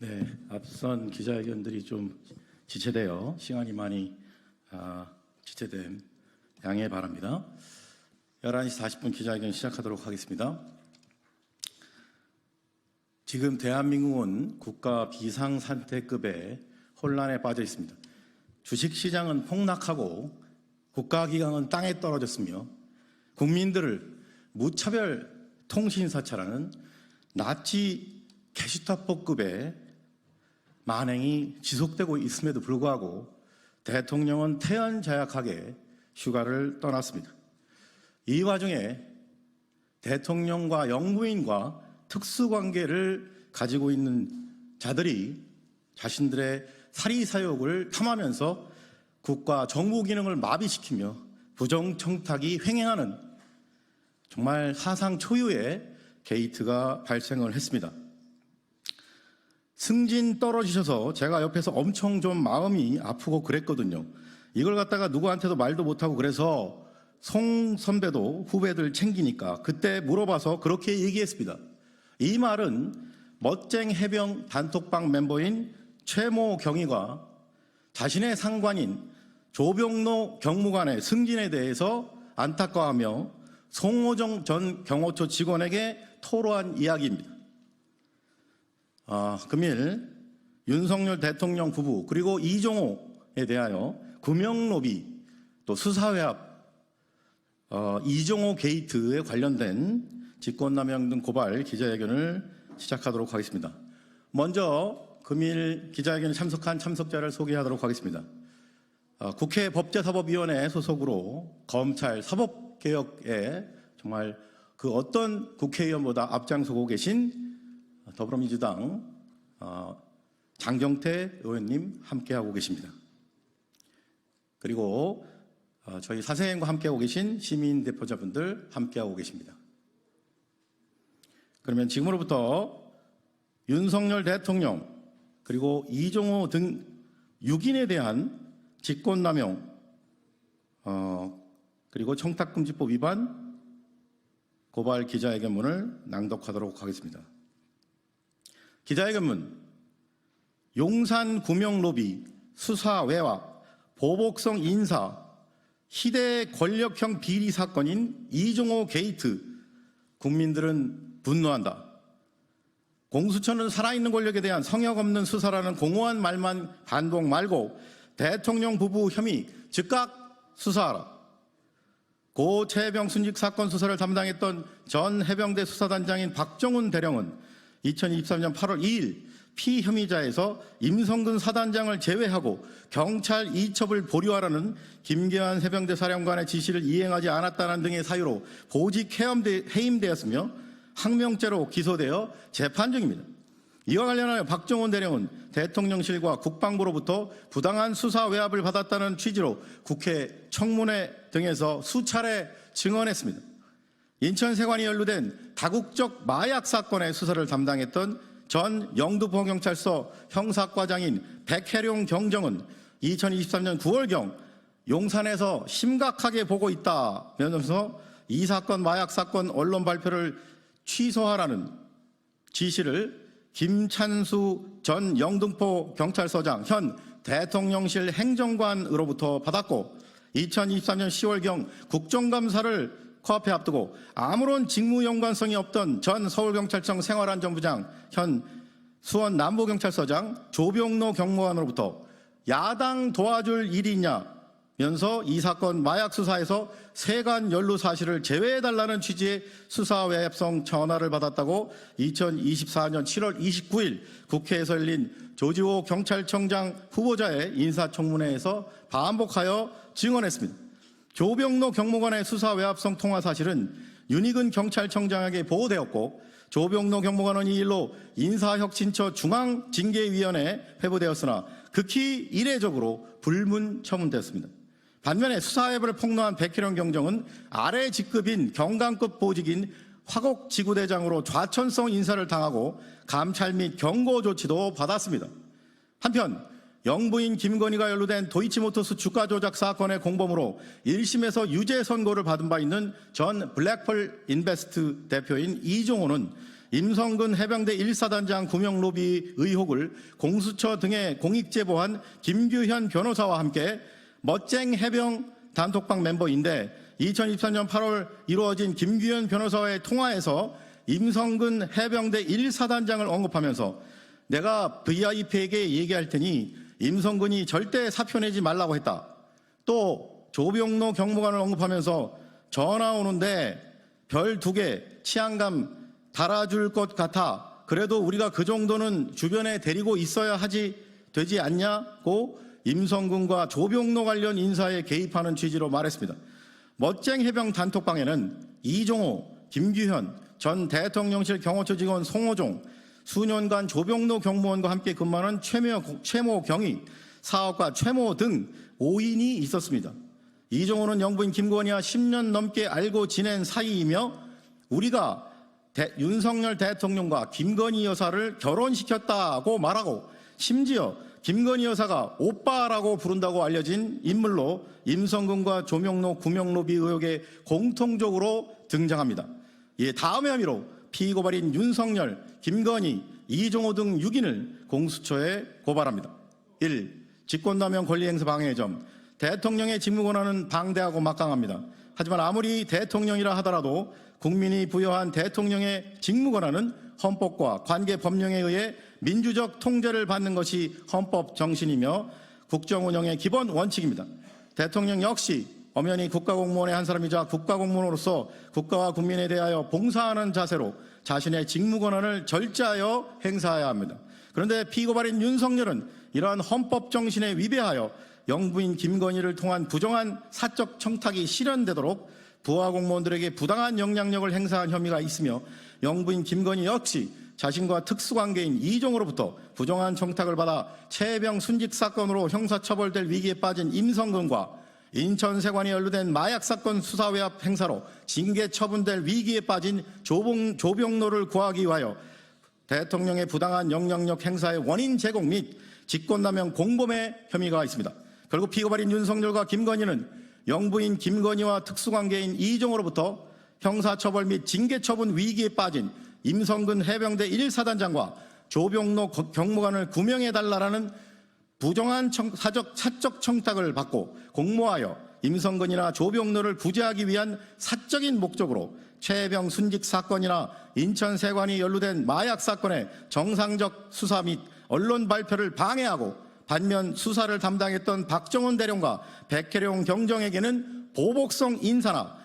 네, 앞선 기자회견들이 좀 지체되어 시간이 많이 지체됨 양해 바랍니다. 11시 40분 기자회견 시작하도록 하겠습니다. 지금 대한민국은 국가 비상사태급의 혼란에 빠져 있습니다. 주식시장은 폭락하고 국가기강은 땅에 떨어졌으며 국민들을 무차별 통신사찰하는 나치 게슈타포급의 만행이 지속되고 있음에도 불구하고 대통령은 태연자약하게 휴가를 떠났습니다. 이 와중에 대통령과 영부인과 특수관계를 가지고 있는 자들이 자신들의 사리사욕을 탐하면서 국가 정부 기능을 마비시키며 부정청탁이 횡행하는 정말 사상 초유의 게이트가 발생을 했습니다. 승진 떨어지셔서 제가 옆에서 엄청 좀 마음이 아프고 그랬거든요. 이걸 갖다가 누구한테도 말도 못하고 그래서 송 선배도 후배들 챙기니까 그때 물어봐서 그렇게 얘기했습니다. 이 말은 멋쟁 해병 단톡방 멤버인 최모 경위가 자신의 상관인 조병로 경무관의 승진에 대해서 안타까워하며 송호정 전 경호처 직원에게 토로한 이야기입니다. 금일 윤석열 대통령 부부 그리고 이종호에 대하여 금융로비 또 수사회합 이종호 게이트에 관련된 직권남용 등 고발 기자회견을 시작하도록 하겠습니다. 먼저 금일 기자회견에 참석한 참석자를 소개하도록 하겠습니다. 국회 법제사법위원회 소속으로 검찰 사법개혁에 정말 그 어떤 국회의원보다 앞장서고 계신 더불어민주당 장경태 의원님 함께하고 계십니다. 그리고 저희 사생과 함께하고 계신 시민 대표자분들 함께하고 계십니다. 그러면 지금으로부터 윤석열 대통령 그리고 이종호 등 6인에 대한 직권남용 그리고 청탁금지법 위반 고발 기자회견문을 낭독하도록 하겠습니다. 기자회견문 용산 구명로비 수사 외압 보복성 인사 희대 권력형 비리 사건인 이종호 게이트 국민들은 분노한다. 공수처는 살아있는 권력에 대한 성역 없는 수사라는 공허한 말만 반복 말고 대통령 부부 혐의 즉각 수사하라. 고 최해병 순직 사건 수사를 담당했던 전 해병대 수사단장인 박정훈 대령은 2023년 8월 2일 피혐의자에서 임성근 사단장을 제외하고 경찰 이첩을 보류하라는 김계환 해병대 사령관의 지시를 이행하지 않았다는 등의 사유로 보직 해임되었으며 항명죄로 기소되어 재판 중입니다. 이와 관련하여 박정훈 대령은 대통령실과 국방부로부터 부당한 수사 외압을 받았다는 취지로 국회 청문회 등에서 수차례 증언했습니다. 인천세관이 연루된 다국적 마약 사건의 수사를 담당했던 전 영등포경찰서 형사과장인 백혜룡 경정은 2023년 9월경 용산에서 심각하게 보고 있다면서 이 사건 마약 사건 언론 발표를 취소하라는 지시를 김찬수 전 영등포경찰서장 현 대통령실 행정관으로부터 받았고 2023년 10월경 국정감사를 코앞에 앞두고 아무런 직무 연관성이 없던 전 서울경찰청 생활안전부장 현 수원 남부경찰서장 조병로 경무관으로부터 야당 도와줄 일이 있냐면서 이 사건 마약 수사에서 세관 연루 사실을 제외해달라는 취지의 수사 외압성 전화를 받았다고 2024년 7월 29일 국회에서 열린 조지호 경찰청장 후보자의 인사청문회에서 반복하여 증언했습니다. 조병로 경무관의 수사 외압성 통화 사실은 윤익은 경찰청장에게 보고되었고 조병로 경무관은 이 일로 인사혁신처 중앙징계위원회에 회부되었으나 극히 이례적으로 불문 처분되었습니다. 반면에 수사회부를 폭로한 백혜령 경정은 아래 직급인 경감급 보직인 화곡지구대장으로 좌천성 인사를 당하고 감찰 및 경고 조치도 받았습니다. 한편 영부인 김건희가 연루된 도이치모터스 주가 조작 사건의 공범으로 1심에서 유죄 선고를 받은 바 있는 전 블랙펄 인베스트 대표인 이종호는 임성근 해병대 1사단장 구명 로비 의혹을 공수처 등에 공익 제보한 김규현 변호사와 함께 멋쟁 해병 단톡방 멤버인데 2023년 8월 이루어진 김규현 변호사와의 통화에서 임성근 해병대 1사단장을 언급하면서 내가 VIP에게 얘기할 테니 임성근이 절대 사표 내지 말라고 했다. 또 조병로 경무관을 언급하면서 전화 오는데 별 2개 치안감 달아줄 것 같아. 그래도 우리가 그 정도는 주변에 데리고 있어야 되지 않냐고 임성근과 조병로 관련 인사에 개입하는 취지로 말했습니다. 멋쟁 해병 단톡방에는 이종호, 김규현, 전 대통령실 경호처 직원 송호종, 수년간 조병로 경무원과 함께 근무하는 최모 경위, 사업가 최모 등 5인이 있었습니다. 이종호는 영부인 김건희와 10년 넘게 알고 지낸 사이이며 우리가 윤석열 대통령과 김건희 여사를 결혼시켰다고 말하고 심지어 김건희 여사가 오빠라고 부른다고 알려진 인물로 임성근과 조명로 구명로비 의혹에 공통적으로 등장합니다. 다음의 혐의로 피고발인 윤석열, 김건희, 이종호 등 6인을 공수처에 고발합니다. 1. 직권남용 권리행사 방해의 점. 대통령의 직무권한은 방대하고 막강합니다. 하지만 아무리 대통령이라 하더라도 국민이 부여한 대통령의 직무권한은 헌법과 관계 법령에 의해 민주적 통제를 받는 것이 헌법 정신이며 국정운영의 기본 원칙입니다. 대통령 역시 엄연히 국가공무원의 한 사람이자 국가공무원으로서 국가와 국민에 대하여 봉사하는 자세로 자신의 직무권한을 절제하여 행사해야 합니다. 그런데 피고발인 윤석열은 이러한 헌법 정신에 위배하여 영부인 김건희를 통한 부정한 사적 청탁이 실현되도록 부하 공무원들에게 부당한 영향력을 행사한 혐의가 있으며 영부인 김건희 역시 자신과 특수관계인 이종호로부터 부정한 청탁을 받아 최해병 순직 사건으로 형사처벌될 위기에 빠진 임성근과 인천세관이 연루된 마약사건 수사외압 행사로 징계 처분될 위기에 빠진 조병로를 구하기 위하여 대통령의 부당한 영향력 행사의 원인 제공 및 직권남용 공범의 혐의가 있습니다. 결국 피고발인 윤석열과 김건희는 영부인 김건희와 특수관계인 이종호로부터 형사처벌 및 징계처분 위기에 빠진 임성근 해병대 1사단장과 조병로 경무관을 구명해달라는 부정한 사적 청탁을 받고 공모하여 임성근이나 조병로를 구제하기 위한 사적인 목적으로 최해병 순직 사건이나 인천세관이 연루된 마약 사건의 정상적 수사 및 언론 발표를 방해하고 반면 수사를 담당했던 박정훈 대령과 백혜룡 경정에게는 보복성 인사나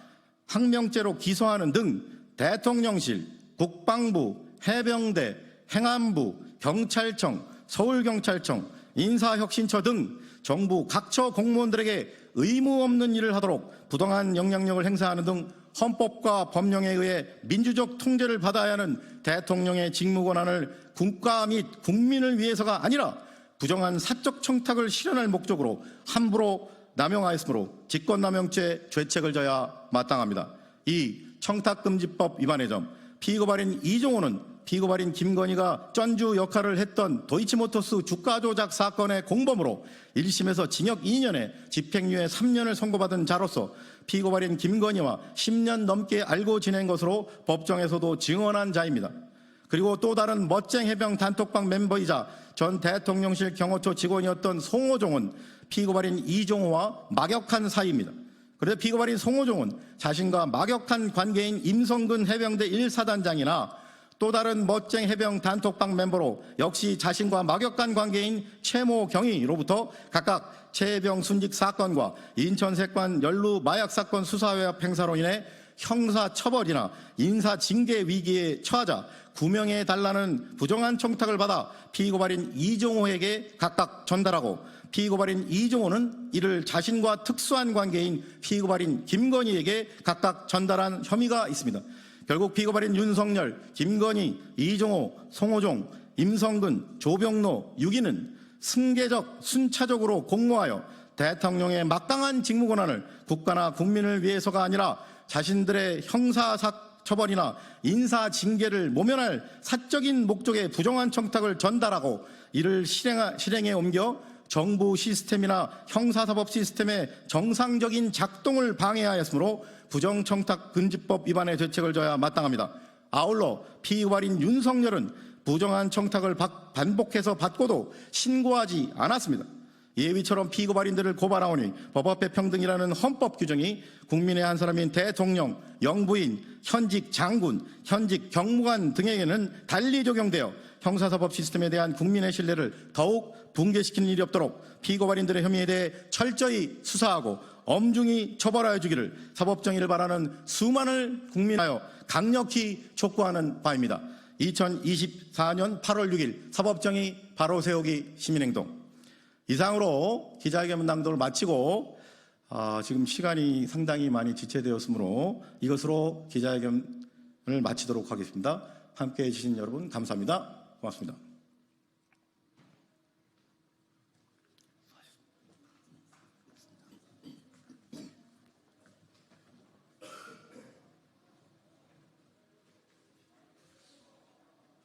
항명죄로 기소하는 등 대통령실, 국방부, 해병대, 행안부, 경찰청, 서울경찰청, 인사혁신처 등 정부 각처 공무원들에게 의무 없는 일을 하도록 부당한 영향력을 행사하는 등 헌법과 법령에 의해 민주적 통제를 받아야 하는 대통령의 직무권한을 국가 및 국민을 위해서가 아니라 부정한 사적 청탁을 실현할 목적으로 함부로 남용하였으므로 직권남용죄 죄책을 져야 마땅합니다. 2. 청탁금지법 위반의 점. 피고발인 이종호는 피고발인 김건희가 전주 역할을 했던 도이치모터스 주가 조작 사건의 공범으로 1심에서 징역 2년에 집행유예 3년을 선고받은 자로서 피고발인 김건희와 10년 넘게 알고 지낸 것으로 법정에서도 증언한 자입니다. 그리고 또 다른 멋쟁 해병 단톡방 멤버이자 전 대통령실 경호처 직원이었던 송호종은 피고발인 이종호와 막역한 사이입니다. 그런데 피고발인 송호종은 자신과 막역한 관계인 임성근 해병대 1사단장이나 또 다른 멋쟁 해병 단톡방 멤버로 역시 자신과 막역한 관계인 최모 경위로부터 각각 최해병 순직 사건과 인천세관 연루 마약 사건 수사외압 행사로 인해 형사처벌이나 인사징계 위기에 처하자 구명해달라는 부정한 청탁을 받아 피고발인 이종호에게 각각 전달하고 피고발인 이종호는 이를 자신과 특수한 관계인 피고발인 김건희에게 각각 전달한 혐의가 있습니다. 결국 피고발인 윤석열, 김건희, 이종호, 송호종, 임성근, 조병로 6인은 승계적, 순차적으로 공모하여 대통령의 막강한 직무권한을 국가나 국민을 위해서가 아니라 자신들의 형사처벌이나 인사징계를 모면할 사적인 목적의 부정한 청탁을 전달하고 이를 실행에 옮겨 정부 시스템이나 형사사법 시스템의 정상적인 작동을 방해하였으므로 부정청탁금지법 위반의 죄책을 져야 마땅합니다. 아울러 피고발인 윤석열은 부정한 청탁을 반복해서 받고도 신고하지 않았습니다. 예위처럼 피고발인들을 고발하오니 법 앞에 평등이라는 헌법 규정이 국민의 한 사람인 대통령, 영부인, 현직 장군, 현직 경무관 등에게는 달리 적용되어 형사사법 시스템에 대한 국민의 신뢰를 더욱 붕괴시키는 일이 없도록 피고발인들의 혐의에 대해 철저히 수사하고 엄중히 처벌하여 주기를 사법정의를 바라는 수많은 국민하여 강력히 촉구하는 바입니다. 2024년 8월 6일 사법정의 바로 세우기 시민행동. 이상으로 기자회견 낭독을 마치고 지금 시간이 상당히 많이 지체되었으므로 이것으로 기자회견을 마치도록 하겠습니다. 함께해 주신 여러분 감사합니다. 고맙습니다.